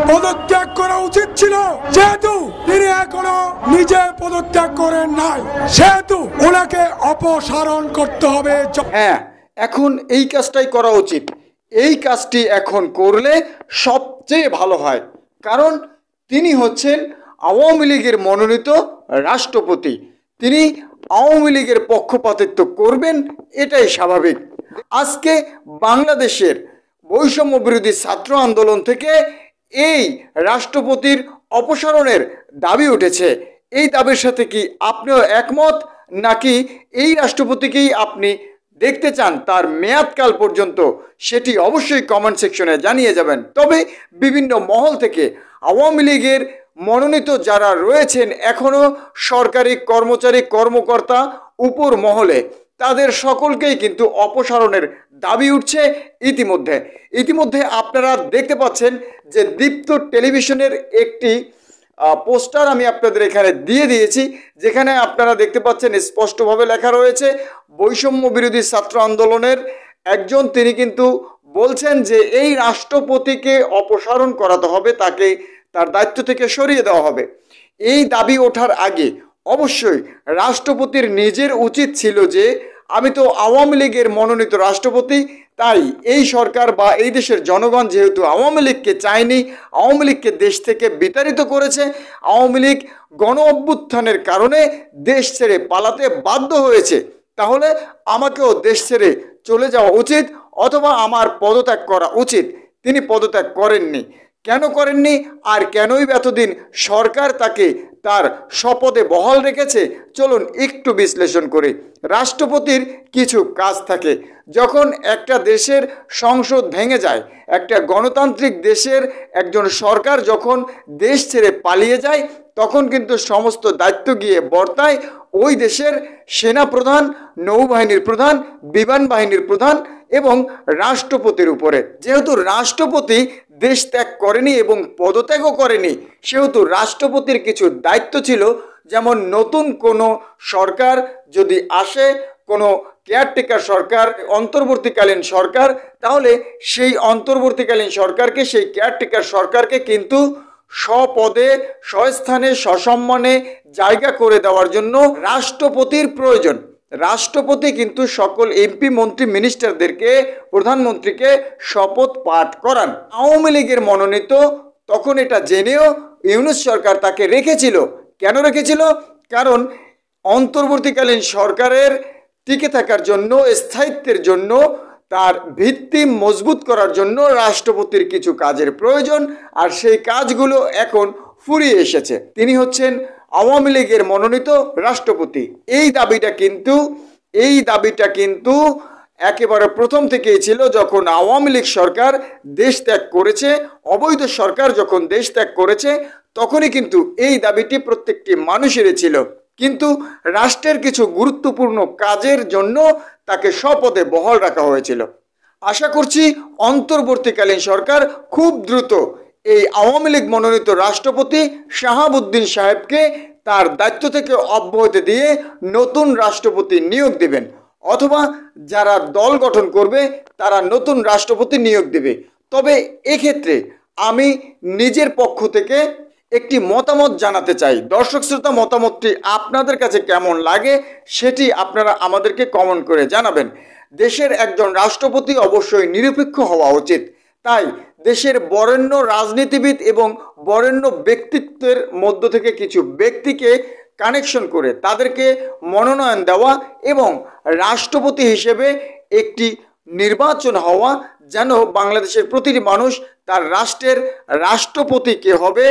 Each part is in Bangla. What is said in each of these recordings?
পদত্যাগ করা উচিত ছিল। যেহেতু তিনি এখনো নিজে পদত্যাগ করেন নাই, সেহেতু ওনাকে অপসারণ করতে হবে। হ্যাঁ, এখন এই কাজটাই করা উচিত। এই কাজটি এখন করলে সবচেয়ে ভালো হয়, কারণ তিনি হচ্ছেন আওয়ামী লীগের মনোনীত রাষ্ট্রপতি। তিনি আওয়ামী লীগের পক্ষপাতিত্ব করবেন, এটাই স্বাভাবিক। আজকে বাংলাদেশের বৈষম্য বিরোধী ছাত্র আন্দোলন থেকে এই রাষ্ট্রপতির অপসারণের দাবি উঠেছে। এই দাবির সাথে কি আপনিও একমত, নাকি এই রাষ্ট্রপতিকেই আপনি দেখতে চান তার মেয়াদকাল পর্যন্ত? সেটি অবশ্যই কমেন্ট সেকশনে জানিয়ে যাবেন। তবে বিভিন্ন মহল থেকে আওয়ামী লীগের মনোনীত যারা রয়েছেন এখনও সরকারি কর্মচারী কর্মকর্তা উপর মহলে, তাদের সকলকেই কিন্তু অপসারণের দাবি উঠছে। ইতিমধ্যে আপনারা দেখতে পাচ্ছেন যে দীপ্ত টেলিভিশনের একটি পোস্টার আমি আপনাদের এখানে দিয়ে দিয়েছি, যেখানে আপনারা দেখতে পাচ্ছেন স্পষ্টভাবে লেখা রয়েছে বৈষম্য বিরোধী ছাত্র আন্দোলনের একজন, তিনি কিন্তু বলছেন যে এই রাষ্ট্রপতিকে অপসারণ করাতে হবে, তাকে তার দায়িত্ব থেকে সরিয়ে দেওয়া হবে। এই দাবি ওঠার আগে অবশ্যই রাষ্ট্রপতির নিজের উচিত ছিল যে আমি তো আওয়ামী লীগের মনোনীত রাষ্ট্রপতি, তাই এই সরকার বা এই দেশের জনগণ যেহেতু আওয়ামী লীগকে চায়নি, আওয়ামী লীগকে দেশ থেকে বিতাড়িত করেছে, আওয়ামী লীগ গণ অভ্যুত্থানের কারণে দেশ ছেড়ে পালাতে বাধ্য হয়েছে, তাহলে আমাকেও দেশ ছেড়ে চলে যাওয়া উচিত অথবা আমার পদত্যাগ করা উচিত। তিনি পদত্যাগ করেননি। কেন করেননি আর কেনই এতদিন সরকার তাকে তার শপথে বহাল রেখেছে? চলুন একটু বিশ্লেষণ করি। রাষ্ট্রপতির কিছু কাজ থাকে। যখন একটা দেশের সংসদ ভেঙে যায়, একটা গণতান্ত্রিক দেশের একজন সরকার যখন দেশ ছেড়ে পালিয়ে যায়, তখন কিন্তু সমস্ত দায়িত্ব গিয়ে বর্তায় ওই দেশের সেনাপ্রধান, নৌবাহিনীর প্রধান, বিমান বাহিনীর প্রধান এবং রাষ্ট্রপতির উপরে। যেহেতু রাষ্ট্রপতি দেশ ত্যাগ করেনি এবং পদত্যাগও করেনি, সেহেতু রাষ্ট্রপতির কিছু দায়িত্ব ছিল, যেমন নতুন কোনো সরকার যদি আসে, কোনো কেয়ারটেকার সরকার, অন্তর্বর্তীকালীন সরকার, তাহলে সেই অন্তর্বর্তীকালীন সরকারকে, সেই কেয়ারটেকার সরকারকে কিন্তু স্বপদে স্বস্থানে সসম্মানে জায়গা করে দেওয়ার জন্য রাষ্ট্রপতির প্রয়োজন। রাষ্ট্রপতি কিন্তু সকল এমপি, মন্ত্রী, মিনিস্টারদেরকে, প্রধানমন্ত্রীকে শপথ পাঠ করান। আওয়ামী লীগের মনোনীত, তখন এটা জেনেও ইউনূস সরকার তাকে রেখেছিল। কেন রেখেছিল? কারণ অন্তর্বর্তীকালীন সরকারের টিকে থাকার জন্য, স্থায়িত্বের জন্য, তার ভিত্তি মজবুত করার জন্য রাষ্ট্রপতির কিছু কাজের প্রয়োজন, আর সেই কাজগুলো এখন ফুরিয়ে এসেছে। তিনি হচ্ছেন আওয়ামী লীগের মনোনীত রাষ্ট্রপতি। এই দাবিটা কিন্তু একেবারে প্রথম থেকেই ছিল। যখন আওয়ামী লীগ সরকার দেশ ত্যাগ করেছে, অবৈধ সরকার যখন দেশ ত্যাগ করেছে, তখনই কিন্তু এই দাবিটি প্রত্যেকটি মানুষেরই ছিল। কিন্তু রাষ্ট্রের কিছু গুরুত্বপূর্ণ কাজের জন্য তাকে স্বপদে বহাল রাখা হয়েছিল। আশা করছি অন্তর্বর্তীকালীন সরকার খুব দ্রুত এই আওয়ামী লীগ মনোনীত রাষ্ট্রপতি শাহাবুদ্দিন সাহেবকে তার দায়িত্ব থেকে অব্যাহতি দিয়ে নতুন রাষ্ট্রপতি নিয়োগ দেবেন, অথবা যারা দল গঠন করবে তারা নতুন রাষ্ট্রপতি নিয়োগ দেবে। তবে এক্ষেত্রে আমি নিজের পক্ষ থেকে একটি মতামত জানাতে চাই। দর্শক শ্রোতা, মতামতটি আপনাদের কাছে কেমন লাগে সেটি আপনারা আমাদেরকে কমেন্ট করে জানাবেন। দেশের একজন রাষ্ট্রপতি অবশ্যই নিরপেক্ষ হওয়া উচিত। তাই দেশের বরেণ্য রাজনীতিবিদ এবং বরেণ্য ব্যক্তিত্বের মধ্য থেকে কিছু ব্যক্তিকে কানেকশন করে তাদেরকে মনোনয়ন দেওয়া এবং রাষ্ট্রপতি হিসেবে একটি নির্বাচন হওয়া, যেন বাংলাদেশের প্রতিটি মানুষ তার রাষ্ট্রের রাষ্ট্রপতি কে হবে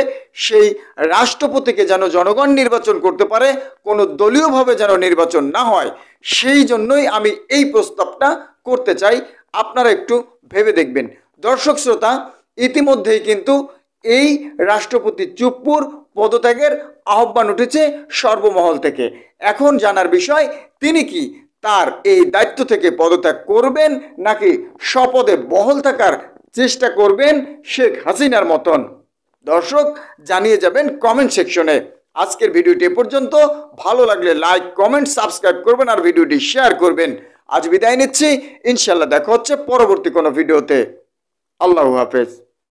সেই রাষ্ট্রপতিকে যেন জনগণ নির্বাচন করতে পারে, কোনো দলীয়ভাবে যেন নির্বাচন না হয়। সেই জন্যই আমি এই প্রস্তাবটা করতে চাই। আপনারা একটু ভেবে দেখবেন। দর্শক শ্রোতা, ইতিমধ্যেই কিন্তু এই রাষ্ট্রপতি চুপ্পুর পদত্যাগের আহ্বান উঠেছে সর্বমহল থেকে। এখন জানার বিষয়, তিনি কি তার এই দায়িত্ব থেকে পদত্যাগ করবেন, নাকি স্বপদে বহাল থাকার চেষ্টা করবেন শেখ হাসিনার মতন? দর্শক জানিয়ে যাবেন কমেন্ট সেকশনে। আজকের ভিডিওটি এ পর্যন্ত। ভালো লাগলে লাইক, কমেন্ট, সাবস্ক্রাইব করবেন আর ভিডিওটি শেয়ার করবেন। আজ বিদায় নিচ্ছি, ইনশাল্লাহ দেখা হচ্ছে পরবর্তী কোনো ভিডিওতে। আল্লাহ হাফেজ।